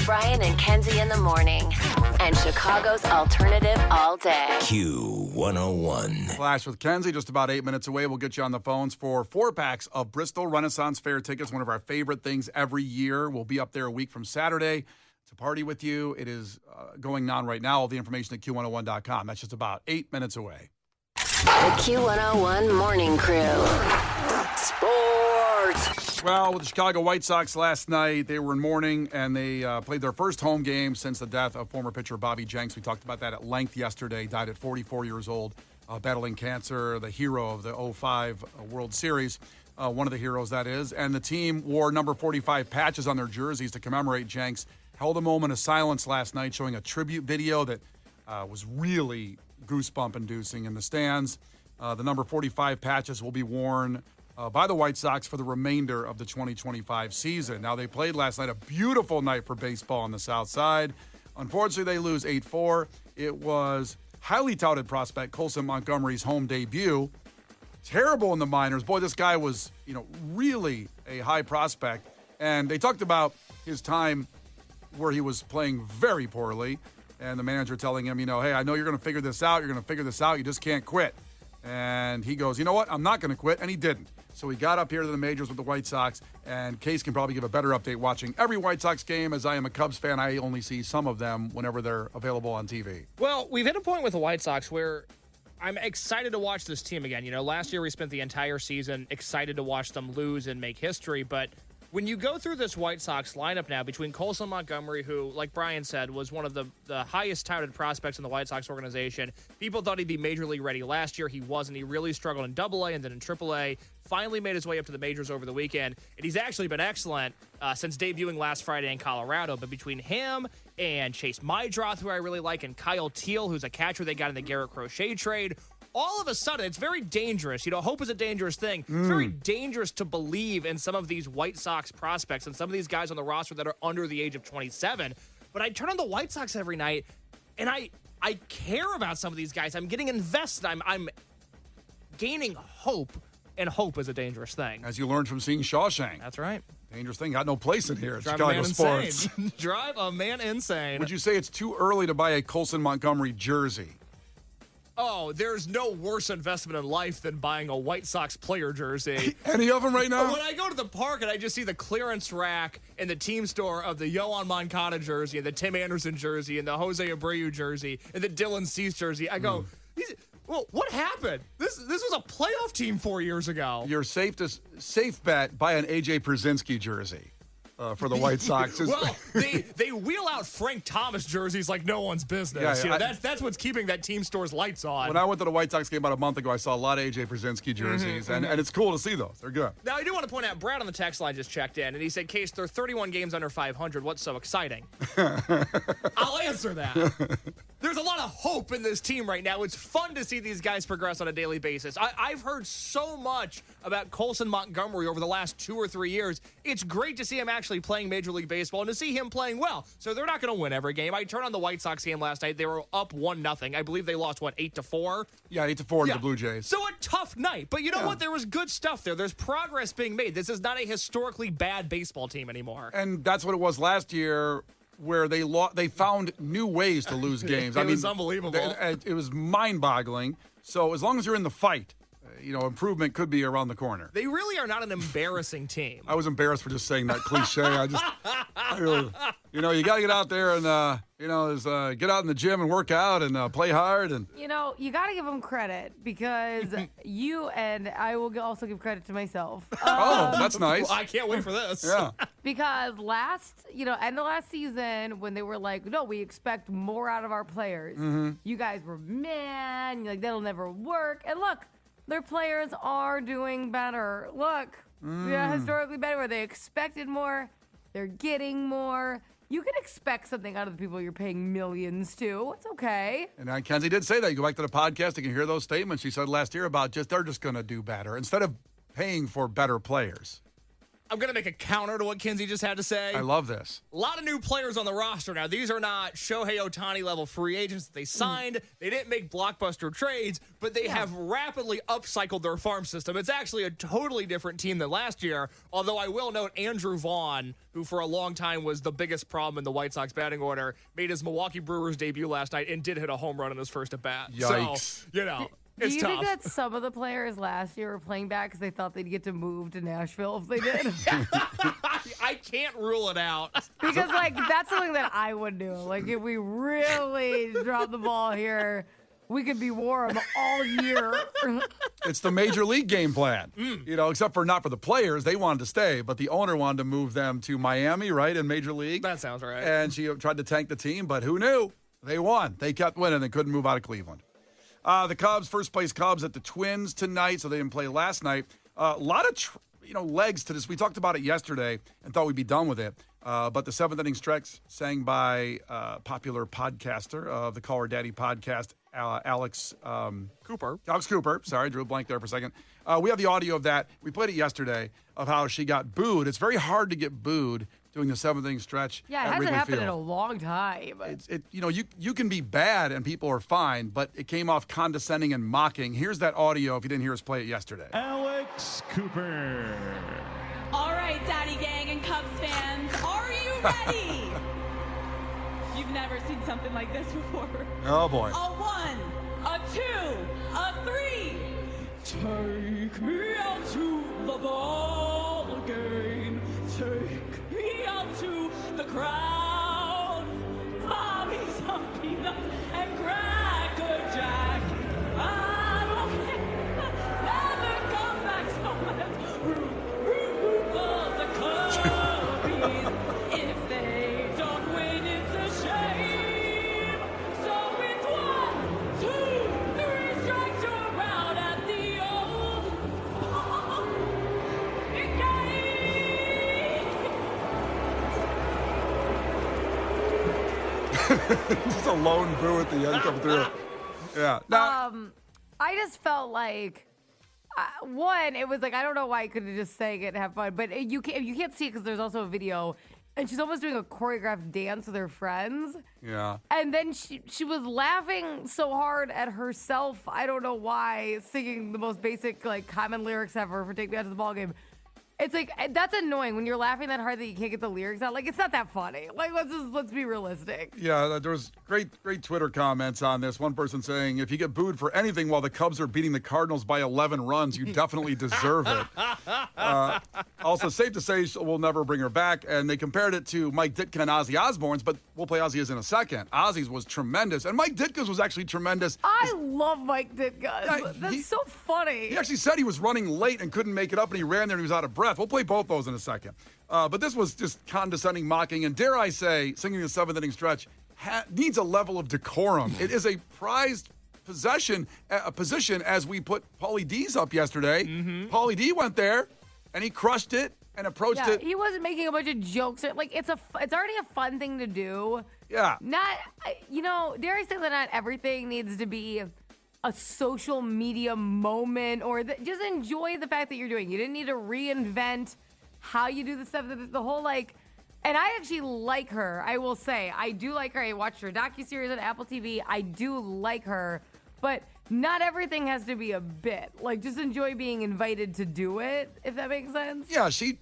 Brian and Kenzie in the morning. And Chicago's alternative all day. Q101. Flash with Kenzie, just about 8 minutes away. We'll get you on the phones for 4-packs of Bristol Renaissance Fair tickets, one of our favorite things every year. We'll be up there a week from Saturday to party with you. It is going on right now. All the information at Q101.com. That's just about 8 minutes away. The Q101 Morning Crew. Sports. Well, with the Chicago White Sox last night, they were in mourning, and they played their first home game since the death of former pitcher Bobby Jenks. We talked about that at length yesterday. Died at 44 years old, battling cancer, the hero of the 05 World Series. One of the heroes, that is. And the team wore number 45 patches on their jerseys to commemorate Jenks. Held a moment of silence last night, showing a tribute video that was really goosebump-inducing in the stands. The number 45 patches will be worn by the White Sox for the remainder of the 2025 season. Now, they played last night, a beautiful night for baseball on the South Side. Unfortunately, they lose 8-4. It was highly touted prospect Colson Montgomery's home debut. Terrible in the minors. Boy, this guy was, really a high prospect. And they talked about his time where he was playing very poorly. And the manager telling him, hey, I know you're going to figure this out. You're going to figure this out. You just can't quit. And he goes, you know what? I'm not going to quit. And he didn't. So he got up here to the majors with the White Sox. And Case can probably give a better update watching every White Sox game. As I am a Cubs fan, I only see some of them whenever they're available on TV. Well, we've hit a point with the White Sox where I'm excited to watch this team again. Last year we spent the entire season excited to watch them lose and make history. But when you go through this White Sox lineup now between Colson Montgomery, who, like Brian said, was one of the highest touted prospects in the White Sox organization. People thought he'd be major league ready last year. He wasn't. He really struggled in AA and then in AAA. Finally made his way up to the majors over the weekend. And he's actually been excellent since debuting last Friday in Colorado. But between him and Chase Mydroth, who I really like, and Kyle Teal, who's a catcher they got in the Garrett Crochet trade, all of a sudden, it's very dangerous. Hope is a dangerous thing. It's very dangerous to believe in some of these White Sox prospects and some of these guys on the roster that are under the age of 27. But I turn on the White Sox every night, and I care about some of these guys. I'm getting invested. I'm gaining hope, and hope is a dangerous thing. As you learned from seeing Shawshank. That's right. Dangerous thing. Got no place in here. It's Drive Chicago a man sports. insane. Drive a man insane. Would you say it's too early to buy a Colson Montgomery jersey? Oh, there's no worse investment in life than buying a White Sox player jersey. Any of them right now? When I go to the park and I just see the clearance rack in the team store of the Yohan Moncada jersey and the Tim Anderson jersey and the Jose Abreu jersey and the Dylan Cease jersey, I go, well, what happened? This was a playoff team 4 years ago. Your safe bet, buy an A.J. Pierzynski jersey. For the White Sox. Well, they wheel out Frank Thomas jerseys like no one's business. Yeah. That's what's keeping that team store's lights on. When I went to the White Sox game about a month ago, I saw a lot of A.J. Pierzynski jerseys, and it's cool to see those. They're good. Now, I do want to point out, Brad on the text line just checked in, and he said, Case, they're 31 games under 500. What's so exciting? I'll answer that. There's a lot of hope in this team right now. It's fun to see these guys progress on a daily basis. I've heard so much about Colson Montgomery over the last 2 or 3 years. It's great to see him actually playing Major League Baseball and to see him playing well. So they're not going to win every game. I turned on the White Sox game last night. They were up 1-0. I believe they lost, 8-4? Yeah, 8-4 to the Blue Jays. So a tough night. But you know what? There was good stuff there. There's progress being made. This is not a historically bad baseball team anymore. And that's what it was last year, where they found new ways to lose games. It was unbelievable. It was mind-boggling. So as long as you're in the fight, improvement could be around the corner. They really are not an embarrassing team. I was embarrassed for just saying that cliche. You got to get out there and, get out in the gym and work out and play hard. And you got to give them credit because you and I will also give credit to myself. That's nice. Well, I can't wait for this. Yeah. Because end of last season when they were like, no, we expect more out of our players. Mm-hmm. You guys were, that'll never work. And look, their players are doing better. Look, historically better. Where they expected more, they're getting more. You can expect something out of the people you're paying millions to. It's okay. And Kenzie did say that. You go back to the podcast, you can hear those statements she said last year about they're just going to do better instead of paying for better players. I'm going to make a counter to what Kenzie just had to say. I love this. A lot of new players on the roster now. These are not Shohei Ohtani level free agents that they signed. They didn't make blockbuster trades, but they have rapidly upcycled their farm system. It's actually a totally different team than last year, although I will note Andrew Vaughn, who for a long time was the biggest problem in the White Sox batting order, made his Milwaukee Brewers debut last night and did hit a home run in his first at-bat. Yikes. So, you know. Do It's you tough. think that some of the players last year were playing back because they thought they'd get to move to Nashville if they did? I can't rule it out. Because, like, that's something that I would do. Like, if we really drop the ball here, we could be warm all year. It's the major league game plan, except for not for the players. They wanted to stay, but the owner wanted to move them to Miami, right, in major league. That sounds right. And she tried to tank the team, but who knew? They won. They kept winning. They couldn't move out of Cleveland. The Cubs, first place Cubs at the Twins tonight, so they didn't play last night. A lot of legs to this. We talked about it yesterday and thought we'd be done with it. But the seventh inning stretch sang by popular podcaster of the Call Her Daddy podcast, Alex Cooper. Alex Cooper. Sorry, drew a blank there for a second. We have the audio of that. We played it yesterday of how she got booed. It's very hard to get booed doing the seventh inning stretch. Yeah, it at hasn't Wrigley happened in Field. a long time. You can be bad and people are fine, but it came off condescending and mocking. Here's that audio if you didn't hear us play it yesterday. Alex Cooper. All right, Daddy Gang and Cubs fans, are you ready? You've never seen something like this before. Oh, boy. A 1, a 2, a 3. Take me out to the ball game. Take me out to the crowd. Buy me some peanuts and Cracker Jack. I don't never come back, so let's root for the Cubbies. If they don't win, it's a shame. So it's 1, 2, 3 strikes, you're out at the old game. Just a lone boo at the end coming through. Yeah. Now, I just felt like, one, it was like, I don't know why I couldn't just sang it and have fun, but you can't see it because there's also a video, and she's almost doing a choreographed dance with her friends. yeah. And then she was laughing so hard at herself. I don't know why, singing the most basic, like, common lyrics ever for Take Me Out to the Ballgame. It's like, that's annoying when you're laughing that hard that you can't get the lyrics out. Like, it's not that funny. Like, let's be realistic. Yeah, there was great Twitter comments on this. One person saying, if you get booed for anything while the Cubs are beating the Cardinals by 11 runs, you definitely deserve it. Also, safe to say we'll never bring her back. And they compared it to Mike Ditka and Ozzy Osbourne's, but we'll play Ozzy's in a second. Ozzy's was tremendous. And Mike Ditka's was actually tremendous. I love Mike Ditka. Yeah, That's so funny. He actually said he was running late and couldn't make it up, and he ran there and he was out of breath. We'll play both those in a second. But this was just condescending, mocking, and dare I say, singing the seventh inning stretch needs a level of decorum. It is a prized position as we put Paulie D's up yesterday. Mm-hmm. Paulie D went there, and he crushed it and approached it. He wasn't making a bunch of jokes. Like, it's already a fun thing to do. Yeah. Dare I say that not everything needs to be a social media moment, or just enjoy the fact that you're doing. You didn't need to reinvent how you do the stuff. The whole, like, and I actually like her. I will say I do like her. I watched her docuseries on Apple TV. I do like her, but not everything has to be a bit. Like, just enjoy being invited to do it, if that makes sense. Yeah, she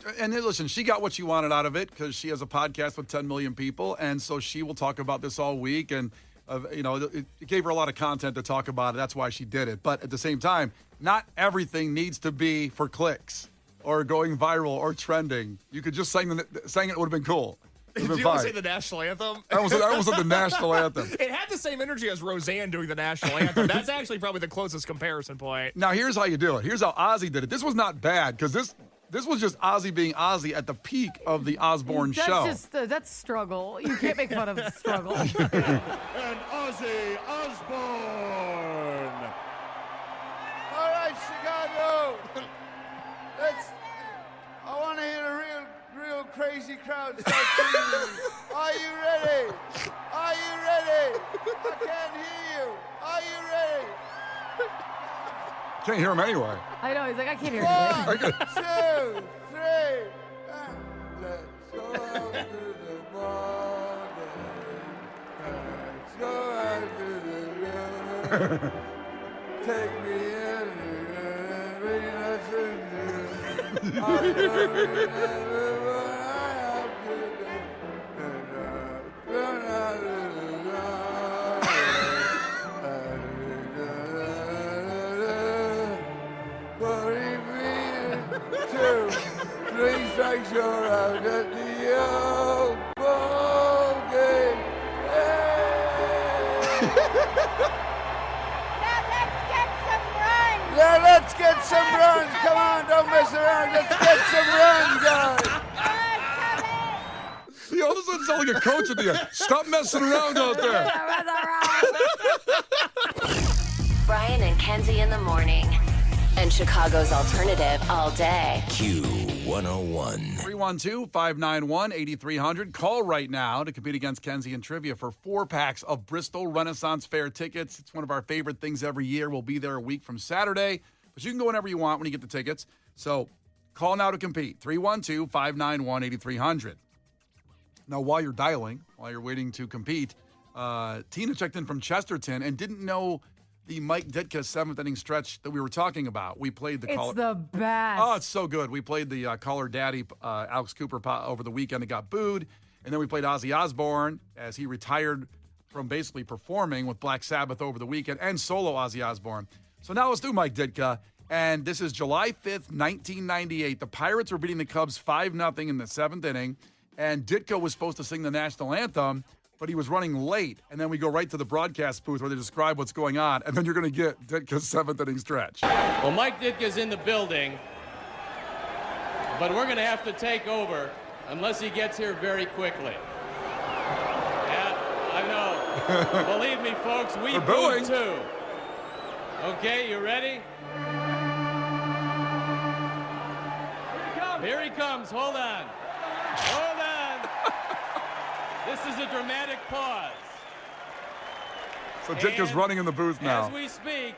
got what she wanted out of it because she has a podcast with 10 million people, and so she will talk about this all week, and it gave her a lot of content to talk about it. That's why she did it. But at the same time, not everything needs to be for clicks or going viral or trending. You could just sang it. It would have been cool. Did you want to say the national anthem? I almost said the national anthem. It had the same energy as Roseanne doing the national anthem. That's actually probably the closest comparison point. Now, here's how you do it. Here's how Ozzy did it. This was not bad because this was just Ozzy being Ozzy at the peak of the Osbourne show. That's struggle. You can't make fun of struggle. And Ozzy Osbourne. All right, Chicago. I want to hear a real crazy crowd start singing. Are you ready? Are you ready? I can't hear you. Are you ready? Can't hear him anyway. I know. He's like, I can't hear you. 1, 2, 3. Take me in. I don't remember what I have to do. 3 strikes, you're out at the old ballgame. Now let's get some runs. Come on, don't mess around. Let's get some runs, guys. He all of a sudden sounds like a coach at the end. Stop messing around out there. Brian and Kenzie in the morning. And Chicago's alternative all day. Q101. 312-591-8300. Call right now to compete against Kenzie in trivia for 4 packs of Bristol Renaissance Fair tickets. It's one of our favorite things every year. We'll be there a week from Saturday, but you can go whenever you want when you get the tickets. So call now to compete. 312-591-8300. Now, while you're dialing, while you're waiting to compete, Tina checked in from Chesterton and didn't know the Mike Ditka 7th inning stretch that we were talking about. We played the caller. It's the best. Oh, it's so good. We played the caller daddy, Alex Cooper, over the weekend and got booed. And then we played Ozzy Osbourne as he retired from basically performing with Black Sabbath over the weekend and solo Ozzy Osbourne. So now let's do Mike Ditka. And this is July 5th, 1998. The Pirates were beating the Cubs 5-0 in the 7th inning. And Ditka was supposed to sing the national anthem, but he was running late. And then we go right to the broadcast booth where they describe what's going on. And then you're going to get Ditka's 7th inning stretch. Well, Mike Ditka's in the building, but we're going to have to take over unless he gets here very quickly. Yeah, I know. Believe me, folks, we booed too. Okay, you ready? Here he comes. Hold on. Hold on. This is a dramatic pause. So Ditka's running in the booth now. As we speak,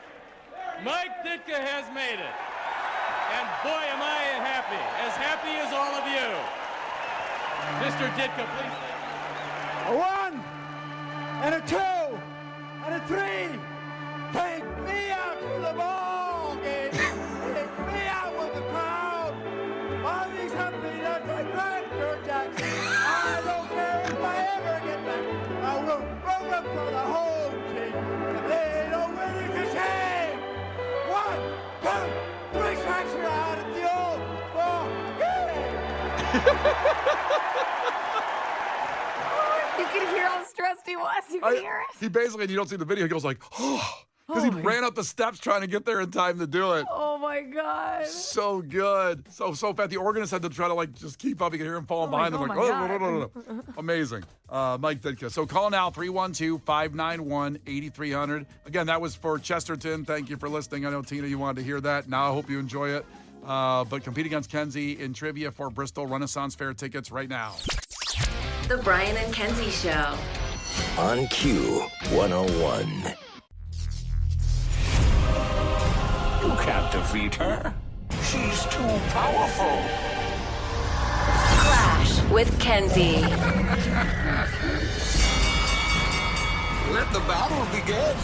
Mike Ditka has made it. And boy, am I happy. As happy as all of you. Mr. Ditka, please. A 1 and a 2 and a 3. Take me out to the ball game. Take me out with the crowd. All these happy nuts like Grandpa Jackson. I don't care if I ever get back. I will roll up for the whole team. If they don't win, it's a shame. 1, 2, 3 strikes, you're out at the old ball game. You can hear how stressed he was. You can hear it. He basically, you don't see the video, he goes like, oh, because he ran up the steps trying to get there in time to do it. Oh, my God. So good. So fast. The organist had to try to, like, just keep up. You can hear him falling behind them. Like, no. Amazing. Mike Ditka. So call now, 312-591-8300. Again, that was for Chesterton. Thank you for listening. I know, Tina, you wanted to hear that. Now I hope you enjoy it. But compete against Kenzie in trivia for Bristol Renaissance Fair tickets right now. The Brian and Kenzie Show. On Q101. You can't defeat her. She's too powerful. Clash with Kenzie. Let the battle begin.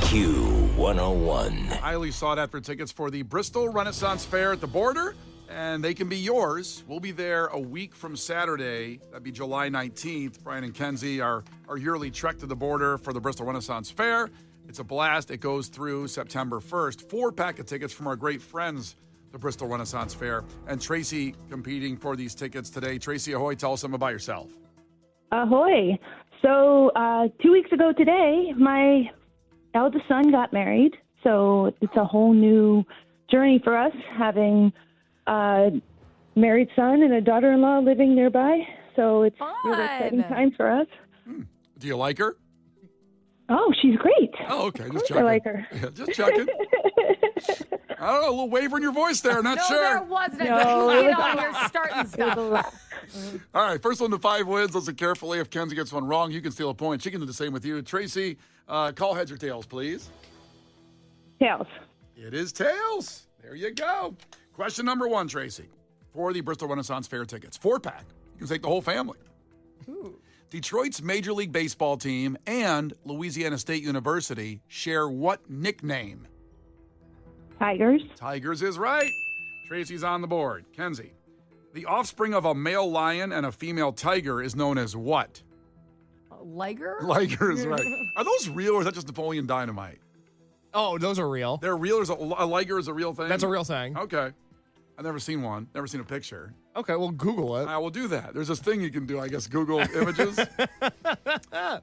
Q101. Highly sought after tickets for the Bristol Renaissance Fair at the border, and they can be yours. We'll be there a week from Saturday. That'd be July 19th. Brian and Kenzie, our yearly trek to the border for the Bristol Renaissance Fair. It's a blast. It goes through September 1st. 4-pack of tickets from our great friends, the Bristol Renaissance Fair. And Tracy competing for these tickets today. Tracy, ahoy, tell us something about yourself. Ahoy. So 2 weeks ago today, my eldest son got married. So it's a whole new journey for us, having a married son and a daughter-in-law living nearby. So it's really exciting times for us. Do you like her? Oh, she's great. Oh, okay. Just checking. I like her. Yeah, just checking. I don't know, a little waver in your voice there. Not sure. No, there wasn't. No, You get on here starting stuff. All right, first one to 5 wins. Listen carefully. If Kenzie gets one wrong, you can steal a point. She can do the same with you. Tracy, call heads or tails, please. Tails. It is tails. There you go. Question number 1, Tracy. For the Bristol Renaissance Fair tickets, 4-pack. You can take the whole family. Ooh. Detroit's Major League Baseball team and Louisiana State University share what nickname? Tigers. Tigers is right. Tracy's on the board. Kenzie. The offspring of a male lion and a female tiger is known as what? Liger? Liger is right. Are those real or is that just Napoleon Dynamite? Oh, those are real. They're real? A liger is a real thing? That's a real thing. Okay. I've never seen one. Never seen a picture. Okay, well, Google it. I will do that. There's this thing you can do, I guess, Google images.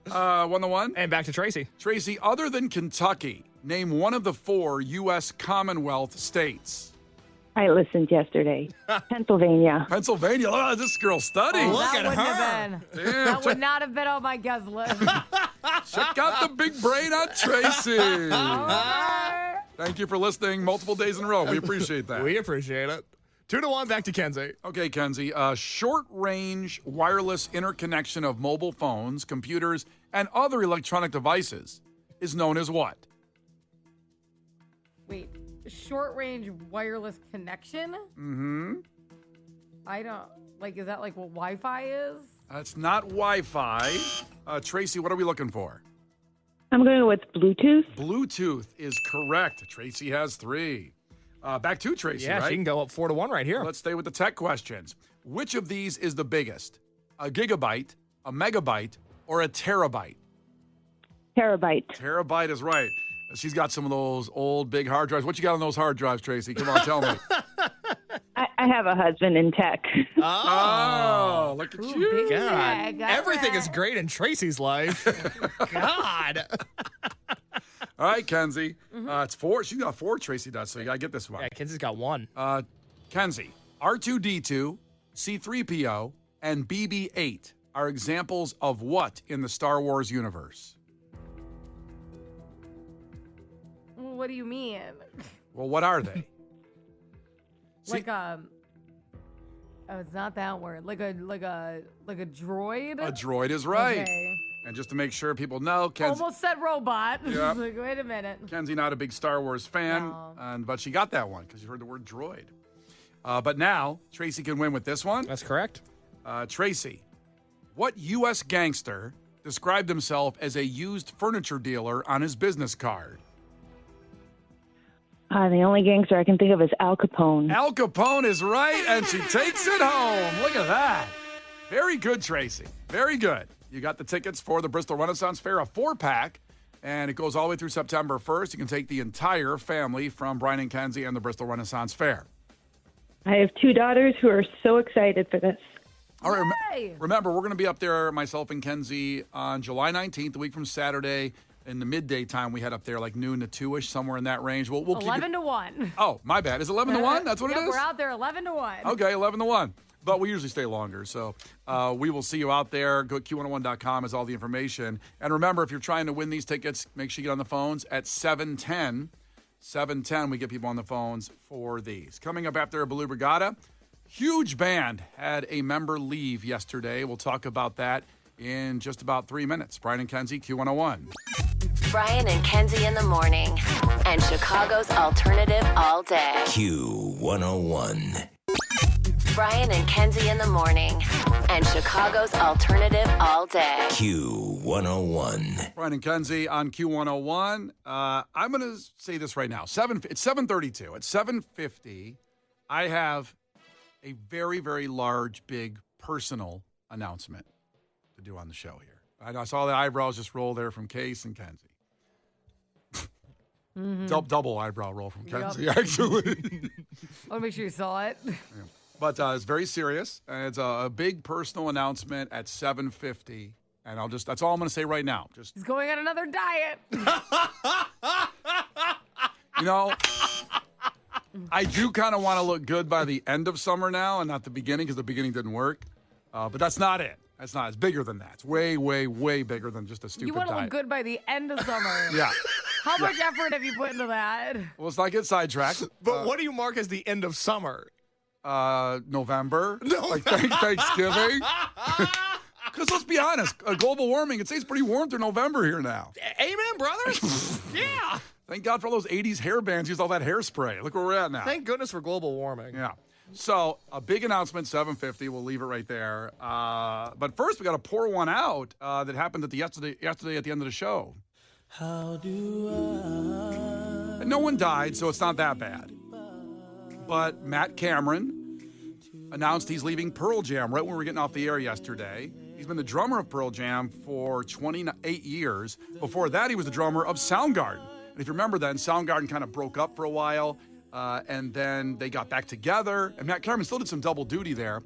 1-1. And back to Tracy. Tracy, other than Kentucky, name one of the 4 U.S. Commonwealth states. I listened yesterday. Pennsylvania. Pennsylvania. Oh, this girl studying. Look that at wouldn't her. have been. Damn, That would not have been on my guest list. check out the big brain on Tracy. Thank you for listening multiple days in a row. We appreciate that. We appreciate it. 2-1, back to Kenzie. Okay, Kenzie. Short-range wireless interconnection of mobile phones, computers, and other electronic devices is known as what? Wait, short-range wireless connection? Mm-hmm. I don't, is that like what Wi-Fi is? That's not Wi-Fi. Tracy, what are we looking for? I'm going to go with Bluetooth. Bluetooth is correct. Tracy has 3. Back to Tracy, Yeah, right? she can go up 4-1 right here. Let's stay with the tech questions. Which of these is the biggest? A gigabyte, a megabyte, or a terabyte? Terabyte. Terabyte is right. She's got some of those old big hard drives. What you got on those hard drives, Tracy? Come on, tell me. I have a husband in tech. Oh, look at Ooh, you. big God. tag. All Everything right. is great in Tracy's life. God. All right, Kenzie. It's 4. She's got 4, Tracy does, so you got to get this one. Yeah, Kenzie's got 1. Kenzie, R2-D2, C-3PO, and BB-8 are examples of what in the Star Wars universe? What do you mean? Well, what are they? Like oh, it's not that word. Like a droid. A droid is right. Okay. And just to make sure people know, Almost said robot. Yep. Like, wait a minute. Kenzie not a big Star Wars fan, No. but she got that one because you heard the word droid. But now Tracy can win with this one. That's correct. Tracy, what U.S. gangster described himself as a used furniture dealer on his business card? The only gangster I can think of is Al Capone. Al Capone is right, and she takes it home. Look at that. Very good, Tracy. Very good. You got the tickets for the Bristol Renaissance Fair, a 4-pack, and it goes all the way through September 1st. You can take the entire family from Brian and Kenzie and the Bristol Renaissance Fair. I have 2 daughters who are so excited for this. All right, Yay! remember, we're going to be up there, myself and Kenzie, on July 19th, a week from Saturday. In the midday time, we head up there like noon to 2-ish, somewhere in that range. We'll keep 11 to 1. Oh, my bad. Is 11 to 1? That's what Yep, it is? We're out there 11 to 1. Okay, 11 to 1. But we usually stay longer. So we will see you out there. Go to Q101.com is all the information. And remember, if you're trying to win these tickets, make sure you get on the phones at 7:10. 7:10, we get people on the phones for these. Coming up after Baloo Brigada, huge band had a member leave yesterday. We'll talk about that in just about 3 minutes. Brian and Kenzie, Q101. Brian and Kenzie in the morning. And Chicago's alternative all day. Q101. Brian and Kenzie in the morning. And Chicago's alternative all day. Q101. Brian and Kenzie on Q101. I'm going to say this right now. It's 7:32. At 7:50, I have a very, very large, big personal announcement to do on the show here. I saw the eyebrows just roll there from Case and Kenzie. Double eyebrow roll from Kenzie, actually. I want to make sure you saw it. But it's very serious. And it's a big personal announcement at 7:50. And that's all I'm going to say right now. He's going on another diet. I do kind of want to look good by the end of summer now and not the beginning because the beginning didn't work. But that's not it. That's not. It's bigger than that. It's way, way, way bigger than just a stupid You want to diet. look good by the end of summer. Yeah. How much effort have you put into that? Well, let's not get sidetracked. But what do you mark as the end of summer? November. Like Thanksgiving. Because let's be honest, global warming, it stays pretty warm through November here now. Amen, brothers. Yeah. Thank God for all those 80s hair bands used all that hairspray. Look where we're at now. Thank goodness for global warming. Yeah. So a big announcement, 7:50. We'll leave it right there. But first, we got to pour one out that happened at yesterday at the end of the show. And no one died, so it's not that bad. But Matt Cameron announced he's leaving Pearl Jam right when we were getting off the air yesterday. He's been the drummer of Pearl Jam for 28 years. Before that, he was the drummer of Soundgarden. And if you remember then, Soundgarden kind of broke up for a while, and then they got back together. And Matt Cameron still did some double duty there.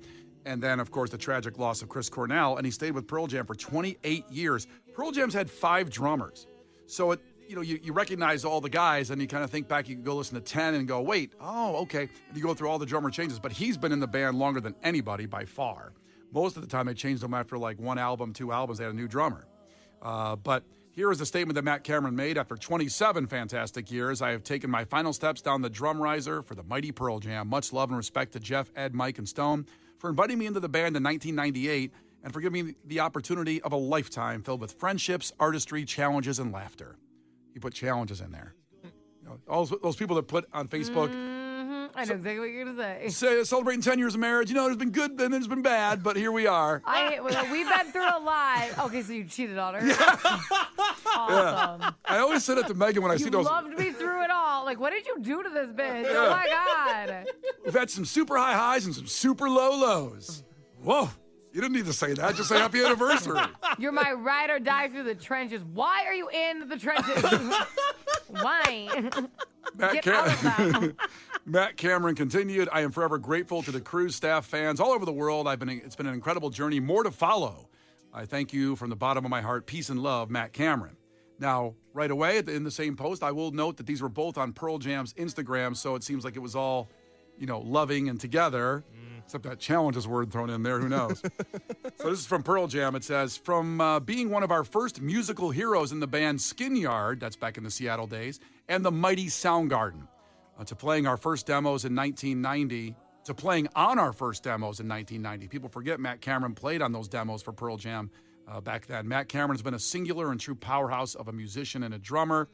And then, of course, the tragic loss of Chris Cornell, and he stayed with Pearl Jam for 28 years. Pearl Jam's had 5 drummers. So, you recognize all the guys, and you kind of think back, you can go listen to 10 and go, wait, oh, okay. And you go through all the drummer changes. But he's been in the band longer than anybody by far. Most of the time, they changed them after like 1 album, 2 albums, they had a new drummer. But here is the statement that Matt Cameron made. After 27 fantastic years, I have taken my final steps down the drum riser for the mighty Pearl Jam. Much love and respect to Jeff, Ed, Mike, and Stone for inviting me into the band in 1998 and for giving me the opportunity of a lifetime filled with friendships, artistry, challenges, and laughter. He put challenges in there. All those people that put on Facebook, I know exactly what you're going to say. Celebrating 10 years of marriage. There's been good and there's been bad, but here we are. We've been through a lot. Okay, so you cheated on her. Awesome. Yeah. I always said it to Megan when I see those. You loved me through it all. Like, what did you do to this bitch? Yeah. Oh, my God. We've had some super high highs and some super low lows. Whoa. You didn't need to say that. Just say happy anniversary. You're my ride or die through the trenches. Why are you in the trenches? Why? Get out of that. Matt Cameron continued, I am forever grateful to the crew, staff, fans all over the world. It's been an incredible journey. More to follow. I thank you from the bottom of my heart. Peace and love, Matt Cameron. Now, right away in the same post, I will note that these were both on Pearl Jam's Instagram, so it seems like it was all, loving and together. Except that challenges word thrown in there, who knows? So this is from Pearl Jam. It says, from being one of our first musical heroes in the band Skin Yard, that's back in the Seattle days, and the mighty Soundgarden, to playing our first demos in 1990, to playing on our first demos in 1990. People forget Matt Cameron played on those demos for Pearl Jam back then. Matt Cameron has been a singular and true powerhouse of a musician and a drummer.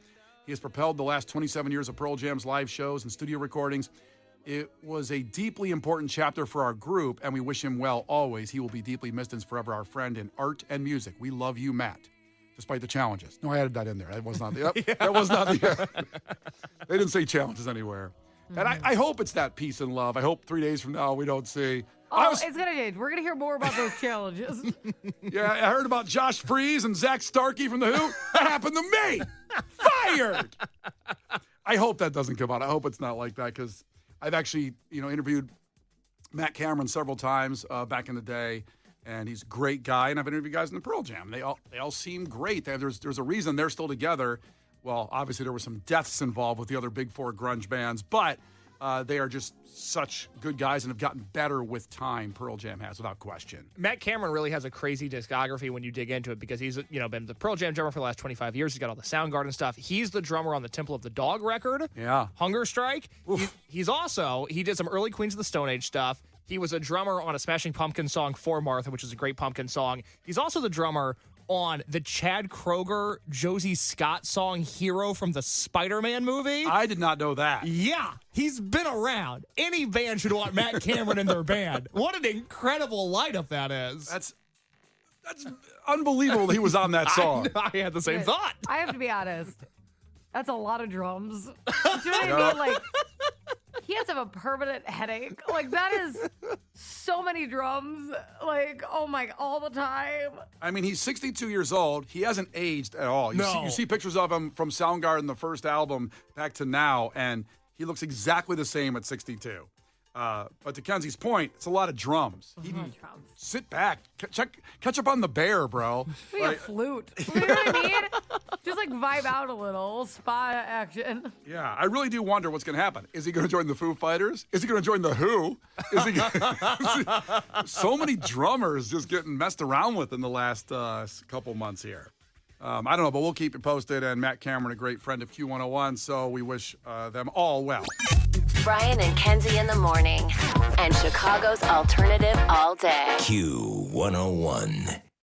He has propelled the last 27 years of Pearl Jam's live shows and studio recordings. It was a deeply important chapter for our group, and we wish him well always. He will be deeply missed and is forever our friend in art and music. We love you, Matt, despite the challenges. No, I added that in there. That was not the. That was not the. They didn't say challenges anywhere. And I hope it's that peace and love. I hope 3 days from now we don't see. It's going to change. We're going to hear more about those challenges. Yeah, I heard about Josh Freese and Zach Starkey from The Who. That happened to me. Fired. I hope that doesn't come out. I hope it's not like that because I've actually, interviewed Matt Cameron several times back in the day, and he's a great guy. And I've interviewed guys in the Pearl Jam. They all seem great. There's a reason they're still together. Well, obviously there were some deaths involved with the other big 4 grunge bands, but they are just such good guys and have gotten better with time. Pearl Jam has, without question. Matt Cameron really has a crazy discography when you dig into it because he's been the Pearl Jam drummer for the last 25 years. He's got all the Soundgarden stuff. He's the drummer on the Temple of the Dog record. Yeah. Hunger Strike. He did some early Queens of the Stone Age stuff. He was a drummer on a Smashing Pumpkins song, For Martha, which is a great Pumpkin song. He's also the drummer on the Chad Kroeger, Josie Scott song, Hero from the Spider-Man movie. I did not know that. Yeah, he's been around. Any band should want Matt Cameron in their band. What an incredible lineup that is. That's unbelievable that he was on that song. I had the same thought. I have to be honest. That's a lot of drums. Do you know what I mean? Like, he has to have a permanent headache. Like, that is so many drums. Like, oh my, all the time. I mean, he's 62 years old. He hasn't aged at all. You see pictures of him from Soundgarden, the first album, back to now, and he looks exactly the same at 62. But to Kenzie's point, it's a lot of drums. Sit back. Catch up on the bear, bro. Maybe a flute. You know what I mean? Just like vibe out a little. Spa action. Yeah, I really do wonder what's going to happen. Is he going to join the Foo Fighters? Is he going to join the Who? So many drummers just getting messed around with in the last couple months here. I don't know, but we'll keep it posted. And Matt Cameron, a great friend of Q101, so we wish them all well. Brian and Kenzie in the morning, and Chicago's alternative all day. Q101.